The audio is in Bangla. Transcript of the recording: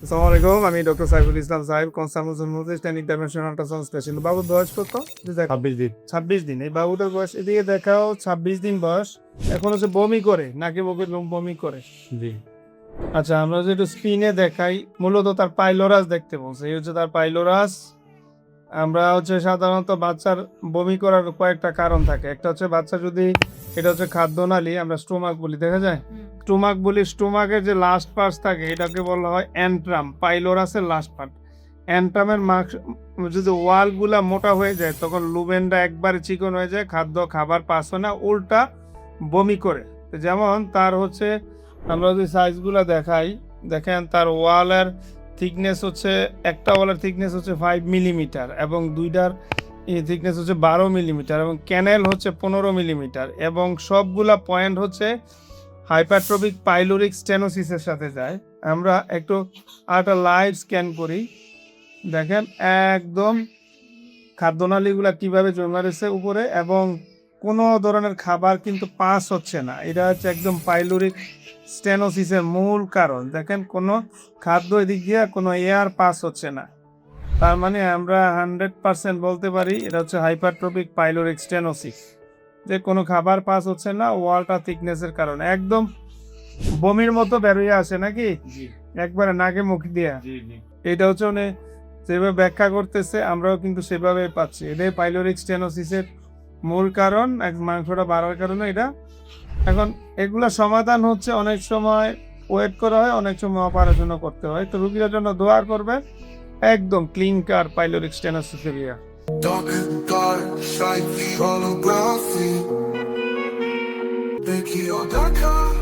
আসসালামু আলাইকুম, আমি ডক্টর সাইফুল ইসলাম সাহেব, কনসালটেন্ট ইন্টারন্যাশনাল আল্ট্রাসাউন্ড স্পেশালিস্ট। বাবুর বয়স কত? 26 দিন। 26 দিন। এই বাবুটার বয়স এদিকে দেখাও, 26 দিন বয়স। এখন হচ্ছে বমি করে, নাকি মুখে বমি করে। জি। আচ্ছা, আমরা যদি একটু স্ক্রিনে দেখাই, মূলত তার পাইলোরাস দেখতে বলছে। এই হচ্ছে তার পাইলোরাস। আমরা হচ্ছে সাধারণত বাচ্চার বমি করার কয়েকটা কারণ থাকে। একটা হচ্ছে বাচ্চা যদি, এটা হচ্ছে খাদ্যনালী, আমরা স্টোমাক বলি, দেখা যায় স্টোমাক বলি। স্টোমাকের যে লাস্ট পার্ট থাকে এটাকে বলা হয় অ্যান্ট্রাম, পাইলোরাসের লাস্ট পার্ট। অ্যান্ট্রামের যদি ওয়ালগুলা মোটা হয়ে যায় তখন লুমেনটা একবারে চিকন হয়ে যায়, খাবার পাস হয় না, উল্টা বমি করে। যেমন তার হচ্ছে, আমরা যদি সাইজগুলা দেখাই, দেখেন তার ওয়ালের থিকনেস হচ্ছে, একটা ওয়ালের থিকনেস হচ্ছে 5 মিলিমিটার এবং দুইটার থিকনেস হচ্ছে 12 মিলিমিটার এবং ক্যানেল হচ্ছে 15 মিলিমিটার এবং সবগুলা পয়েন্ট হচ্ছে হাইপারট্রফিক পাইলোরিক স্টেনোসিসের সাথে যায়। আমরা একটু আরেকটা লাইভ স্ক্যান করি, দেখেন একদম খাদ্যনালীগুলা কিভাবে জমা রয়েছে উপরে এবং কোনো ধরনের খাবার কিন্তু পাস হচ্ছে না। এটা হচ্ছে একদম পাইলোরিক স্টেনোসিসের মূল কারণ। দেখেন কোনো খাদ্য এদিক দিয়ে কোনো এয়ার পাস হচ্ছে না। তার মানে আমরা 100% বলতে পারি এটা হচ্ছে হাইপারট্রফিক পাইলোরিক স্টেনোসিস, যে কোনো খাবার পাস হচ্ছে না ওয়ালটা থিকনেসের কারণে। একদম বমির মতো বেরোয় আসে নাকি একবারে নাকে মুখ দিয়া। এটা হচ্ছে মানে যেভাবে ব্যাখ্যা করতেছে আমরাও কিন্তু সেভাবে পাচ্ছি। এটাই পাইলোরিক স্টেনোসিসের মূল কারণ, মাংসটা বাড়ার কারণে এটা। এখন এগুলা সমাধান হচ্ছে অনেক সময় ওয়েট করা হয়, অনেক সময় অপারেশনও করতে হয়। তো রুগীর জন্য দোয়া করবে, একদম clean car pyloric stenosis area. Dark and dark, slightly holographic. Thank you, Dakar.